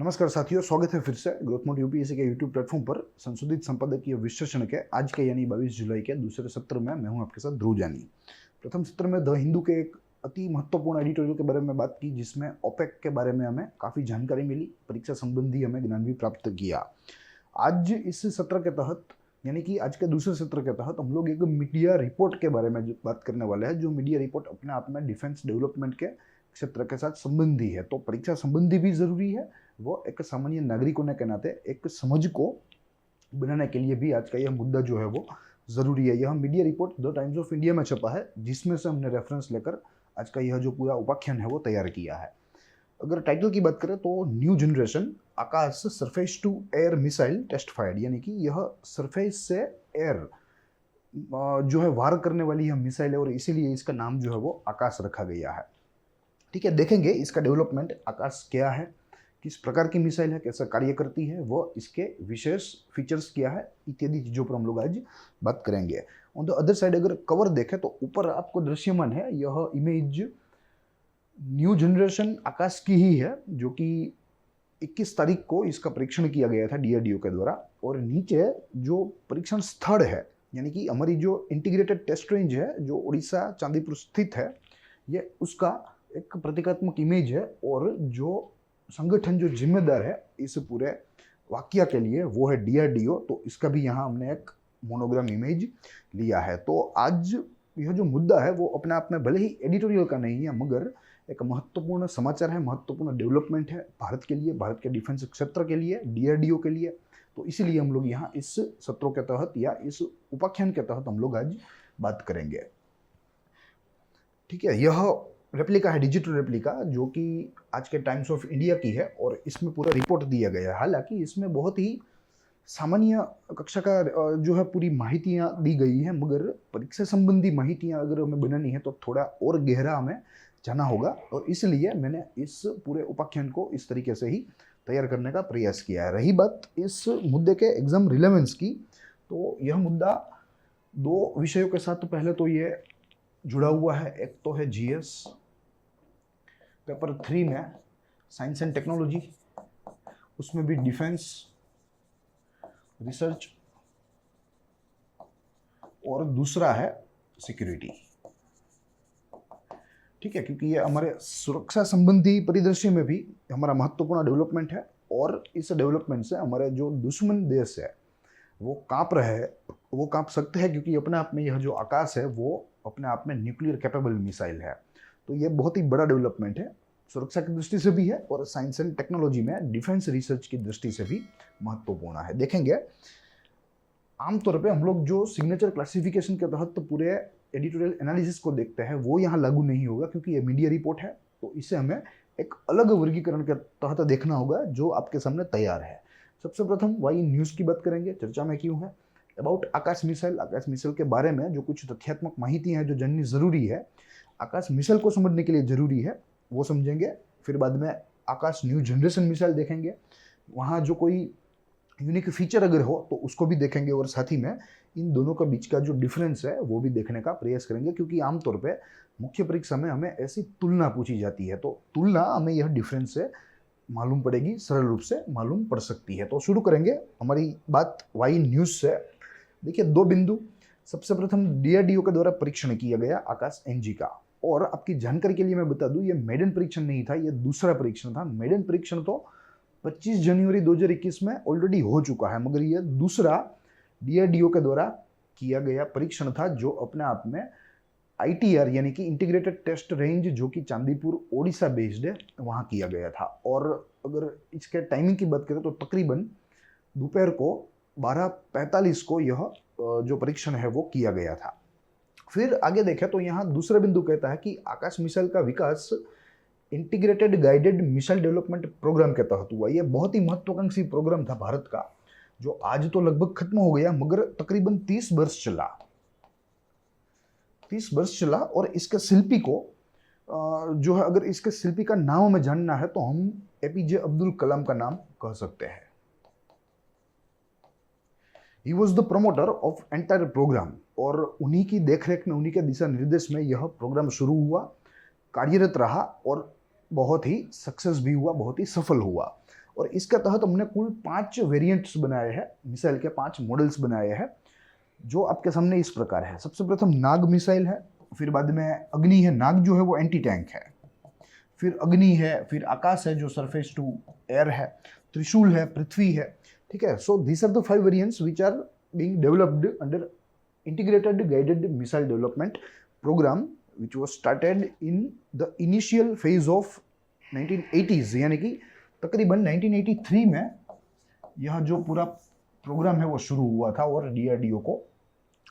नमस्कार साथियों, स्वागत है फिर से ग्रोथ मोड यूपीएससी के यूट्यूब प्लेटफॉर्म पर संशोधित संपादकीय विश्लेषण के आज के यानी 22 जुलाई के दूसरे सत्र में मैं हूं आपके साथ ध्रुव जानी। प्रथम सत्र में द हिंदू के एक अति महत्वपूर्ण एडिटोरियल के बारे में बात की, जिसमें ओपेक के बारे में हमें काफ़ी जानकारी मिली, परीक्षा संबंधी हमें ज्ञान भी प्राप्त किया। आज इस सत्र के तहत यानी कि आज के दूसरे सत्र के तहत हम लोग एक मीडिया रिपोर्ट के बारे में बात करने वाले हैं, जो मीडिया रिपोर्ट अपने आप में डिफेंस डेवलपमेंट के क्षेत्र के साथ संबंधी है। तो परीक्षा संबंधी भी जरूरी है, वो एक सामान्य नागरिक होने के नाते एक समझ को बनाने के लिए भी आज का यह मुद्दा जो है वो जरूरी है। यह media report the times of India में छपा है, जिसमें से हमने रेफरेंस लेकर आज का यह जो पूरा उपाख्यान है वो तैयार किया है। अगर टाइटल की बात करें तो new generation Akash surface to air missile test fired, यानी कि यह सरफेस से एयर जो है वार करने वाली यह मिसाइल है और इसीलिए इसका नाम जो है वो आकाश रखा गया है। ठीक है, देखेंगे इसका डेवलपमेंट, आकाश क्या है, किस प्रकार की मिसाइल है, कैसा कार्य करती है, वो इसके विशेष फीचर्स क्या है, इत्यादि चीज़ों पर हम लोग आज बात करेंगे। ऑन द अदर साइड अगर कवर देखें तो ऊपर आपको दृश्यमान है यह इमेज न्यू जनरेशन आकाश की ही है, जो कि 21 तारीख को इसका परीक्षण किया गया था डीआरडीओ के द्वारा। और नीचे जो परीक्षण स्थल है, यानी कि हमारी जो इंटीग्रेटेड टेस्ट रेंज है जो उड़ीसा चांदीपुर स्थित है, ये उसका एक प्रतीकात्मक इमेज है। और जो संगठन जो जिम्मेदार है इस पूरे वाक्य के लिए वो है डीआरडीओ, तो इसका भी यहाँ हमने एक मोनोग्राम इमेज लिया है। तो आज यह जो मुद्दा है वो अपने आप में भले ही एडिटोरियल का नहीं है, मगर एक महत्वपूर्ण समाचार है, महत्वपूर्ण डेवलपमेंट है भारत के लिए, भारत के डिफेंस क्षेत्र के लिए, डीआरडीओ के लिए। तो इसीलिए हम लोग यहाँ इस सत्रों के तहत या इस उपाख्यान के तहत हम लोग आज बात करेंगे। ठीक है, यह रेप्लिका है, डिजिटल रेप्लिका, जो कि आज के टाइम्स ऑफ इंडिया की है और इसमें पूरा रिपोर्ट दिया गया है। हालांकि इसमें बहुत ही सामान्य कक्षा का जो है पूरी माहितियाँ दी गई हैं, मगर परीक्षा संबंधी माहितियाँ अगर हमें बनानी है तो थोड़ा और गहरा हमें जाना होगा, और इसलिए मैंने इस पूरे उपाख्यान को इस तरीके से ही तैयार करने का प्रयास किया है। रही बात इस मुद्दे के एग्जाम रिलेवेंस की, तो यह मुद्दा दो विषयों के साथ पहले तो ये जुड़ा हुआ है। एक तो है जीएस पेपर 3 में साइंस एंड टेक्नोलॉजी, उसमें भी डिफेंस रिसर्च, और दूसरा है सिक्योरिटी। ठीक है, क्योंकि ये हमारे सुरक्षा संबंधी परिदृश्य में भी हमारा महत्वपूर्ण डेवलपमेंट है, और इस डेवलपमेंट से हमारे जो दुश्मन देश है वो कांप रहे हैं, वो कांप सकते हैं, क्योंकि अपने आप में यह जो आकाश है वो अपने आप में न्यूक्लियर कैपेबल मिसाइल है। तो ये बहुत ही बड़ा डेवलपमेंट है, सुरक्षा की दृष्टि से भी है और साइंस एंड टेक्नोलॉजी में डिफेंस रिसर्च की दृष्टि से भी महत्वपूर्ण है। देखेंगे आमतौर पे हम लोग जो सिग्नेचर क्लासिफिकेशन के तहत तो पूरे एडिटोरियल एनालिसिस को देखते हैं वो यहाँ लागू नहीं होगा, क्योंकि ये मीडिया रिपोर्ट है, तो इसे हमें एक अलग वर्गीकरण के तहत देखना होगा जो आपके सामने तैयार है। सबसे प्रथम वाई न्यूज़ की बात करेंगे, चर्चा में क्यों है, about Akash missile. Akash missile के बारे में जो कुछ तथ्यात्मक माहिती है जो जाननी जरूरी है, आकाश मिसाइल को समझने के लिए जरूरी है, वो समझेंगे। फिर बाद में आकाश न्यू जनरेशन मिसाइल देखेंगे, वहाँ जो कोई यूनिक फीचर अगर हो तो उसको भी देखेंगे, और साथ ही में इन दोनों के बीच का जो डिफरेंस है वो भी देखने का प्रयास करेंगे, क्योंकि आमतौर पे मुख्य परीक्षा में हमें ऐसी तुलना पूछी जाती है, तो तुलना हमें यह डिफरेंस से मालूम पड़ेगी, सरल रूप से मालूम पड़ सकती है। तो शुरू करेंगे हमारी बात वाई न्यूज़ से। देखिए, दो बिंदु। सबसे प्रथम डीआरडीओ के द्वारा परीक्षण किया गया आकाश एनजी का, और आपकी जानकारी के लिए मैं बता दूं, ये मेडन परीक्षण नहीं था, ये दूसरा परीक्षण था। मेडन परीक्षण तो 25 जनवरी 2021 में ऑलरेडी हो चुका है, मगर ये दूसरा डीआरडीओ के द्वारा किया गया परीक्षण था, जो अपने आप में आईटीआर यानी कि इंटीग्रेटेड टेस्ट रेंज, जो कि चांदीपुर ओडिशा बेस्ड है, वहाँ किया गया था। और अगर इसके टाइमिंग की बात करें तो तकरीबन दोपहर को 12:45 को यह जो परीक्षण है वो किया गया था। फिर आगे देखें तो यहाँ दूसरा बिंदु कहता है कि आकाश मिसाइल का विकास integrated guided missile development programme के तहत हुआ। यह बहुत ही महत्वाकांक्षी प्रोग्राम था भारत का, जो आज तो लगभग खत्म हो गया, मगर तकरीबन 30 वर्ष चला। 30 वर्ष चला, और इसके शिल्पी को जो है, अगर इसके शिल्पी का नाम हमें जानना है तो हम एपीजे अब्दुल कलाम का नाम कह सकते हैं। He was the promoter of entire program, और उन्हीं की देखरेख में, उन्हीं के दिशा निर्देश में यह प्रोग्राम शुरू हुआ, कार्यरत रहा और बहुत ही सक्सेस भी हुआ, बहुत ही सफल हुआ। और इसके तहत हमने कुल 5 वेरिएंट्स बनाए हैं, मिसाइल के 5 मॉडल्स बनाए हैं, जो आपके सामने इस प्रकार है। सबसे प्रथम नाग मिसाइल है, फिर बाद में अग्नि है। नाग जो है वो एंटी टैंक है, फिर अग्नि है, फिर आकाश है जो सरफेस टू एयर है, त्रिशूल है, पृथ्वी है। ठीक है, so these are the 5 variants which are being developed under integrated guided missile development programme which was started in the initial phase of 1980s, यानी कि तकरीबन 1983 में यह जो पूरा प्रोग्राम है वो शुरू हुआ था और डीआरडीओ को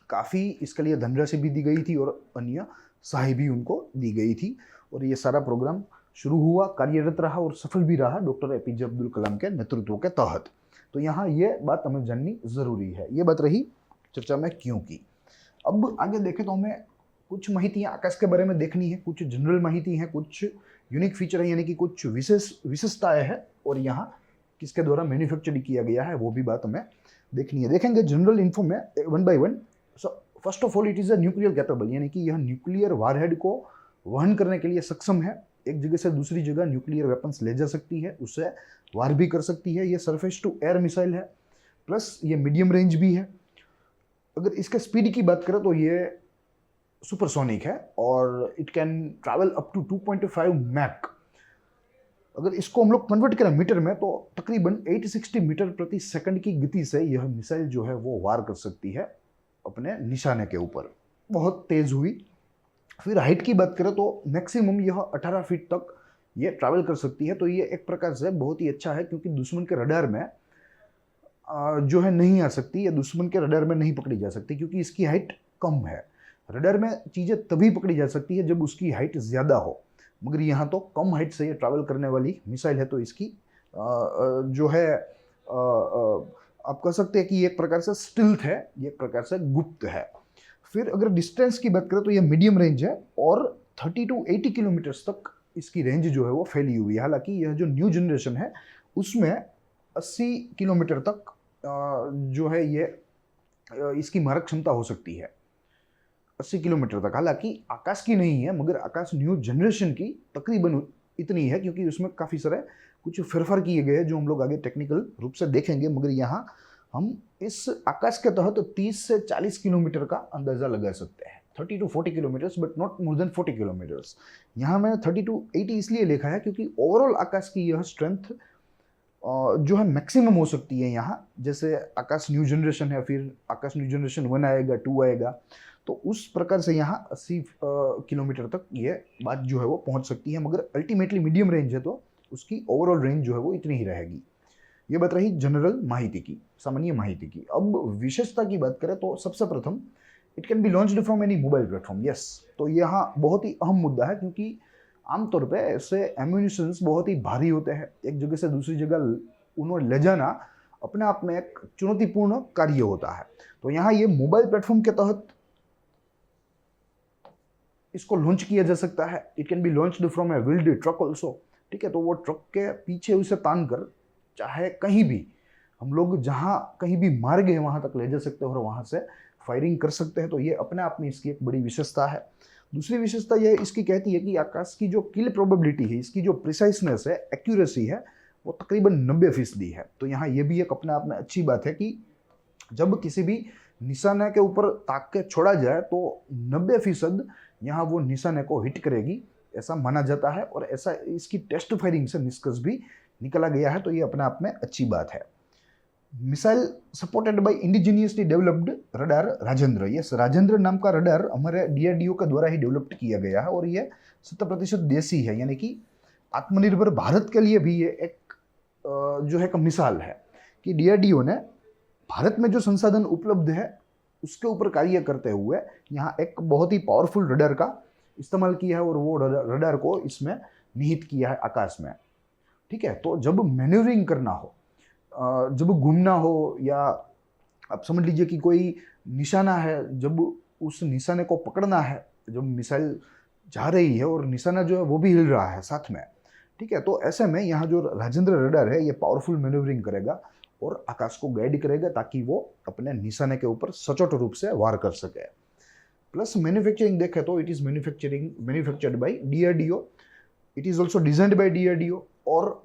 काफ़ी इसके लिए धनराशि भी दी गई थी और अन्य सहाय भी उनको दी गई थी, और ये सारा प्रोग्राम शुरू हुआ, कार्यरत रहा और सफल भी रहा डॉक्टर एपीजे अब्दुल कलाम के नेतृत्व के तहत। तो यहाँ ये बात हमें जाननी ज़रूरी है। ये बात रही चर्चा में क्यों की। अब आगे देखें तो हमें कुछ माहितियाँ आकाश के बारे में देखनी है, कुछ जनरल माहिती है, कुछ यूनिक फीचर है, यानी कि कुछ विशेषताएँ हैं, और यहाँ किसके द्वारा मैन्युफैक्चर किया गया है वो भी बात हमें देखनी है। देखेंगे जनरल इन्फो में one by one. So first of all it is a nuclear capable, यानी कि यह न्यूक्लियर वारहेड को वहन करने के लिए सक्षम है। एक जगह से दूसरी जगह न्यूक्लियर वेपन्स ले जा सकती है, उससे वार भी कर सकती है। ये सरफेस टू एयर मिसाइल है, प्लस ये मीडियम रेंज भी है। अगर इसके स्पीड की बात करें तो ये सुपरसोनिक है और it can travel up to 2.5 Mach. अगर इसको हम लोग कन्वर्ट करें मीटर में तो तकरीबन 860 मीटर प्रति सेकंड की गति से यह मिसाइल जो है वो वार कर सकती है अपने निशाने के ऊपर, बहुत तेज हुई। फिर हाइट की बात करें तो मैक्सिमम यह 18 फीट तक ये ट्रैवल कर सकती है। तो ये एक प्रकार से बहुत ही अच्छा है, क्योंकि दुश्मन के रडार में जो है नहीं आ सकती, या दुश्मन के रडार में नहीं पकड़ी जा सकती, क्योंकि इसकी हाइट कम है। रडार में चीज़ें तभी पकड़ी जा सकती है जब उसकी हाइट ज़्यादा हो, मगर यहाँ तो कम हाइट से ये ट्रैवल करने वाली मिसाइल है। तो इसकी जो है आप कह सकते हैं कि एक प्रकार से स्टिल्थ है, ये एक प्रकार से गुप्त है। फिर अगर डिस्टेंस की बात करें तो ये मीडियम रेंज है और 30 to 80 किलोमीटर्स तक इसकी रेंज जो है वो फैली हुई है। हालांकि यह जो न्यू जनरेशन है उसमें 80 किलोमीटर तक जो है ये इसकी मारक क्षमता हो सकती है, 80 किलोमीटर तक। हालांकि आकाश की नहीं है, मगर आकाश न्यू जनरेशन की तकरीबन इतनी है, क्योंकि उसमें काफ़ी सारे कुछ फेरफार किए गए हैं जो हम लोग आगे टेक्निकल रूप से देखेंगे। मगर यहाँ हम इस आकाश के तहत 30 से 40 किलोमीटर का अंदाज़ा लगा सकते हैं, 30 to 40 kilometres, but not more than 40 kilometres. यहाँ मैंने 30 to 80 इसलिए लिखा है क्योंकि ओवरऑल आकाश की यह स्ट्रेंथ जो है मैक्सिमम हो सकती है यहाँ। जैसे आकाश न्यू जनरेशन है, फिर आकाश न्यू जनरेशन 1 आएगा, 2 आएगा, तो उस प्रकार से यहाँ 80 किलोमीटर तक ये बात जो है वो पहुँच सकती है। मगर अल्टीमेटली मीडियम रेंज है तो उसकी ओवरऑल रेंज जो है वो इतनी ही रहेगी। ये बात रही जनरल माहिती की, सामान्य माहिती की। अब विशेषता की बात करें तो सबसे प्रथम it can be launched from any mobile platform. Yes, तो यहाँ बहुत ही अहम मुद्दा है, क्योंकि आमतौर पे ऐसे एम्यूनिशंस बहुत ही भारी होते हैं, एक जगह से दूसरी जगह उन्हें ले जाना अपने आप में एक चुनौतीपूर्ण कार्य होता है। तो यहाँ ये मोबाइल प्लेटफॉर्म के तहत इसको लॉन्च किया जा सकता है। It can be launched from A wheeled truck also. ठीक है, तो वो ट्रक के पीछे उसे तान कर चाहे कहीं भी हम लोग जहाँ कहीं भी मार्ग है वहाँ तक ले जा सकते हैं और वहाँ से फायरिंग कर सकते हैं। तो ये अपने आप में इसकी एक बड़ी विशेषता है। दूसरी विशेषता ये इसकी कहती है कि आकाश की जो किल प्रोबेबिलिटी है, इसकी जो प्रिसाइसनेस है, एक्यूरेसी है, वो तकरीबन 90% है। तो यहाँ ये भी एक अपने आप में अच्छी बात है कि जब किसी भी निशाने के ऊपर ताक के छोड़ा जाए तो 90% यहाँ वो निशाने को हिट करेगी, ऐसा माना जाता है। और ऐसा इसकी टेस्ट फायरिंग से निष्कर्ष भी निकला गया है। तो ये अपने आप में अच्छी बात है। Missile supported by indigenously developed radar Rajendra. Yes, Rajendra नाम का रडार हमारे डीआरडीओ के द्वारा ही डेवलप्ड किया गया है और ये 100% देसी है, यानी कि आत्मनिर्भर भारत के लिए भी ये एक जो है एक मिसाल है कि डीआरडीओ ने भारत में जो संसाधन उपलब्ध है उसके ऊपर कार्य करते हुए यहाँ एक बहुत ही पावरफुल रडार का इस्तेमाल किया है और वो रडार को इसमें निहित किया है आकाश में। ठीक है, तो जब मैन्यूवरिंग करना हो, जब घूमना हो, या आप समझ लीजिए कि कोई निशाना है, जब उस निशाने को पकड़ना है, जब मिसाइल जा रही है और निशाना जो है वो भी हिल रहा है साथ में, ठीक है, तो ऐसे में यहाँ जो राजेंद्र रडार है ये पावरफुल मैन्यूवरिंग करेगा और आकाश को गाइड करेगा ताकि वो अपने निशाने के ऊपर सचोट रूप से वार कर सके। प्लस मैन्युफैक्चरिंग देखें तो it is manufactured by DRDO, it is also designed by DRDO, और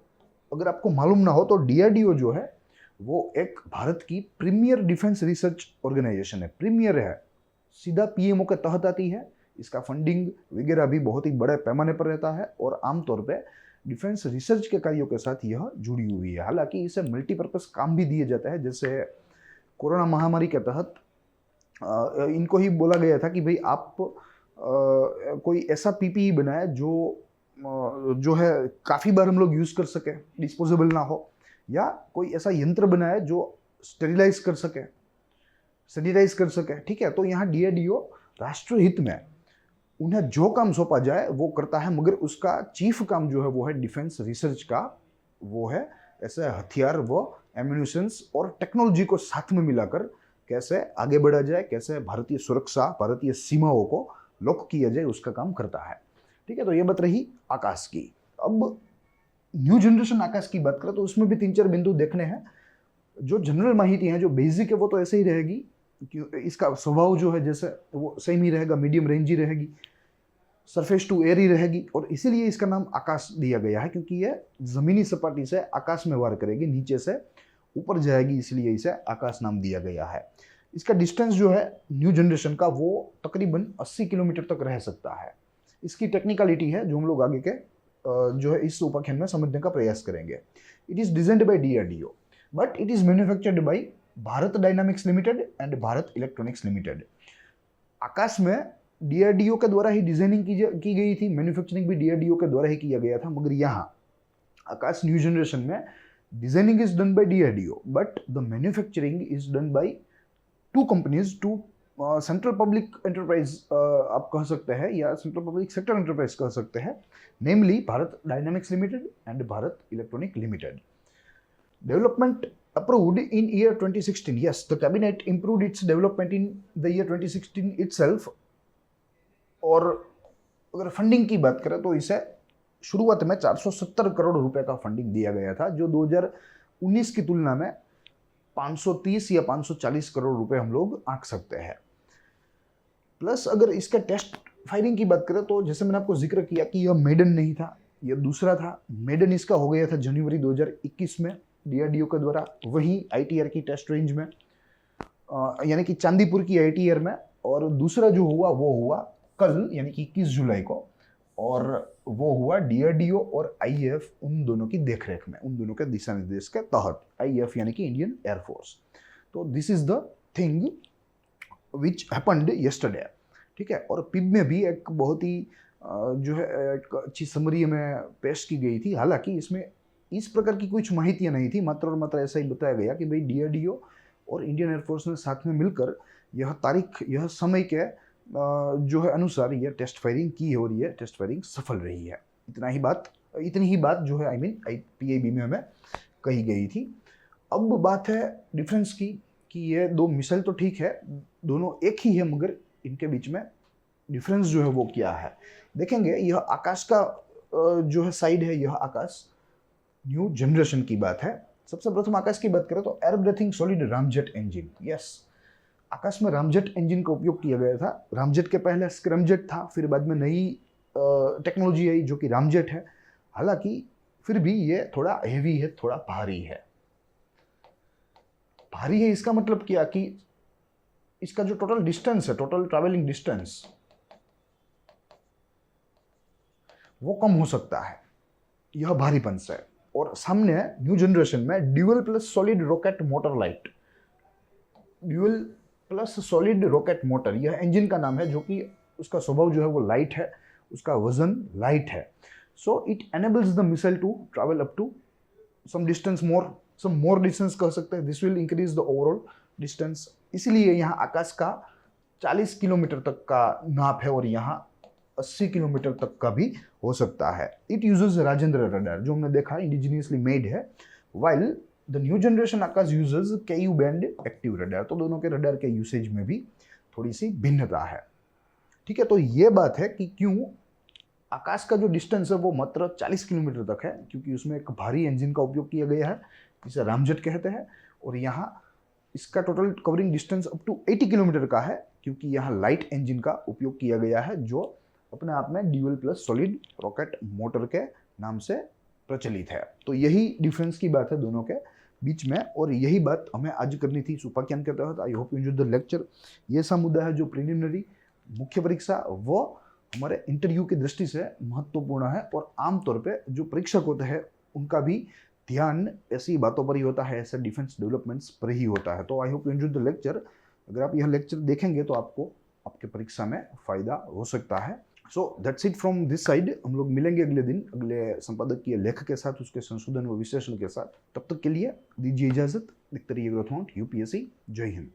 अगर आपको मालूम ना हो तो डीआरडीओ जो है वो एक भारत की प्रीमियर डिफेंस रिसर्च ऑर्गेनाइजेशन है। प्रीमियर है, सीधा पीएमओ के तहत आती है। इसका फंडिंग वगैरह भी बहुत ही बड़े पैमाने पर रहता है और आमतौर पे डिफेंस रिसर्च के कार्यों के साथ यह जुड़ी हुई है। हालांकि इसे मल्टीपर्पज काम भी दिए जाते हैं, जैसे कोरोना महामारी के तहत इनको ही बोला गया था कि भाई आप कोई ऐसा पीपीई बनाए जो है काफ़ी बार हम लोग यूज़ कर सके, डिस्पोजेबल ना हो, या कोई ऐसा यंत्र बनाए जो स्टेरिलाइज कर सके, सैनिटाइज कर सके। ठीक है, तो यहाँ डीआरडीओ राष्ट्रहित में उन्हें जो काम सौंपा जाए वो करता है, मगर उसका चीफ काम जो है वो है डिफेंस रिसर्च का। वो है ऐसे हथियार व एम्यूनिशंस और टेक्नोलॉजी को साथ में मिलाकर कैसे आगे बढ़ा जाए, कैसे भारतीय सुरक्षा, भारतीय सीमाओं को लॉक किया जाए, उसका काम करता है। ठीक है, तो ये बात रही आकाश की। अब न्यू जनरेशन आकाश की बात करें तो उसमें भी 3-4 बिंदु देखने हैं। जो जनरल माहिती है, जो बेसिक है, वो तो ऐसे ही रहेगी कि इसका स्वभाव जो है जैसे वो सेम ही रहेगा, मीडियम रेंज ही रहेगी, सरफेस टू एयर ही रहेगी, और इसीलिए इसका नाम आकाश दिया गया है, क्योंकि ये जमीनी सपाटी से आकाश में वार करेगी, नीचे से ऊपर जाएगी, इसलिए इसे आकाश नाम दिया गया है। इसका डिस्टेंस जो है न्यू जनरेशन का वो तकरीबन 80 किलोमीटर तक रह सकता है। इसकी टेक्निकलिटी है जो हम लोग आगे के जो है इस उपाख्यान में समझने का प्रयास करेंगे। It is designed by DRDO but it is manufactured by Bharat Dynamics Limited and Bharat Electronics Limited. Akash में डीआरडीओ के द्वारा ही डिजाइनिंग की गई थी, मैन्युफैक्चरिंग भी डीआरडीओ के द्वारा ही किया गया था, मगर यहाँ आकाश न्यू जनरेशन में designing is done by DRDO but the manufacturing is done by two companies, two central public enterprise आप कह सकते हैं, या सेंट्रल पब्लिक सेक्टर एंटरप्राइज कह सकते हैं, namely Bharat Dynamics Limited and Bharat Electronic Limited. Development approved in year 2016. Yes, the cabinet improved its development in the year 2016 itself. और अगर फंडिंग की बात करें तो इसे शुरुआत में 470 करोड़ रुपए का फंडिंग दिया गया था, जो 2019 की तुलना में 530 या 540 करोड़ रुपए हम लोग आंक सकते हैं। प्लस अगर इसका टेस्ट फायरिंग की बात करें तो जैसे मैंने आपको जिक्र किया कि यह मेडन नहीं था, यह दूसरा था। मेडन इसका हो गया था जनवरी 2021 में डीआरडीओ के द्वारा, वही आईटीआर की टेस्ट रेंज में, यानी कि चांदीपुर की आईटीआर में। और दूसरा जो हुआ वो हुआ कल, यानी कि 21 जुलाई को, और वो हुआ डीआरडीओ और आईएएफ उन दोनों की देखरेख में, उन दोनों के दिशा निर्देश के तहत। आईएएफ यानी कि इंडियन एयरफोर्स। तो this is the thing which happened yesterday. ठीक है, और पिब में भी एक बहुत ही जो है एक अच्छी समरी हमें पेश की गई थी। हालांकि इसमें इस प्रकार की कुछ माहितियाँ नहीं थी, मात्र और मात्र ऐसा ही बताया गया कि भाई डीआरडीओ और इंडियन एयरफोर्स ने साथ में मिलकर यह तारीख, यह समय के जो है अनुसार यह टेस्ट फायरिंग की है और यह टेस्ट फायरिंग सफल रही है। इतनी ही बात जो है पीआईबी में हमें कही गई थी। अब बात है डिफरेंस की कि ये दो मिसाइल तो ठीक है, दोनों एक ही है, मगर इनके बीच में डिफरेंस जो है वो क्या है देखेंगे। यह आकाश का जो है साइड है, यह आकाश न्यू जनरेशन की बात है। सबसे प्रथम आकाश की बात करें तो air breathing solid ramjet engine. Yes, Akash में रामजेट इंजन का उपयोग किया गया था। रामजेट के पहले स्क्रैमजेट था, फिर बाद में नई टेक्नोलॉजी आई जो कि रामजेट है। हालांकि फिर भी ये थोड़ा हेवी है, थोड़ा भारी है। भारी है इसका मतलब क्या कि इसका जो टोटल डिस्टेंस है, टोटल ट्रैवलिंग डिस्टेंस, वो कम हो सकता है यह भारीपन से। और सामने न्यू जनरेशन में dual plus solid rocket motor light, dual plus solid rocket motor, यह इंजन का नाम है, जो कि उसका स्वभाव जो है वो लाइट है, उसका वजन लाइट है। So it enables the missile to travel up to some distance more distance कह सकते हैं। This will increase the overall distance. इसीलिए यहाँ आकाश का 40 किलोमीटर तक का नाप है और यहाँ 80 किलोमीटर तक का भी हो सकता है। इट यूजेस राजेंद्र रडार, जो हमने देखा इंडिजिनियसली मेड है, while the new generation Akash uses Ku band active radar. तो दोनों के रडार के यूसेज में भी थोड़ी सी भिन्नता है। ठीक है, तो ये बात है कि क्यों आकाश का जो डिस्टेंस है वो मात्र 40 किलोमीटर तक है, क्योंकि उसमें एक भारी इंजन का उपयोग किया गया है जिसे रामजेट कहते हैं। और यहाँ इसका total covering distance up to 80 kilometre का है, क्योंकि यहाँ लाइट इंजन का उपयोग किया गया है, जो अपने आप में dual plus solid rocket motor के नाम से प्रचलित है। तो यही डिफरेंस की बात है दोनों के बीच में, और यही बात हमें आज करनी थी इस उपाख्यान के तहत। I hope you enjoyed the lecture. ये सा मुद्दा है जो प्रिलिमिनरी मुख्य परीक्षा वो हमारे इंटरव्यू की दृष्टि से महत्वपूर्ण है, और आमतौर पे जो परीक्षक होते हैं उनका भी ध्यान ऐसी बातों पर ही होता है, ऐसे डिफेंस डेवलपमेंट्स पर ही होता है। तो I hope you enjoyed the lecture. अगर आप यह लेक्चर देखेंगे तो आपको आपके परीक्षा में फायदा हो सकता है। So that's it from this side. हम लोग मिलेंगे अगले दिन अगले संपादकीय लेख के साथ, उसके संशोधन व विश्लेषण के साथ। तब तक के लिए दीजिए इजाजत। देखते रहिए ग्रोथ हंट यूपीएससी। जय हिंद।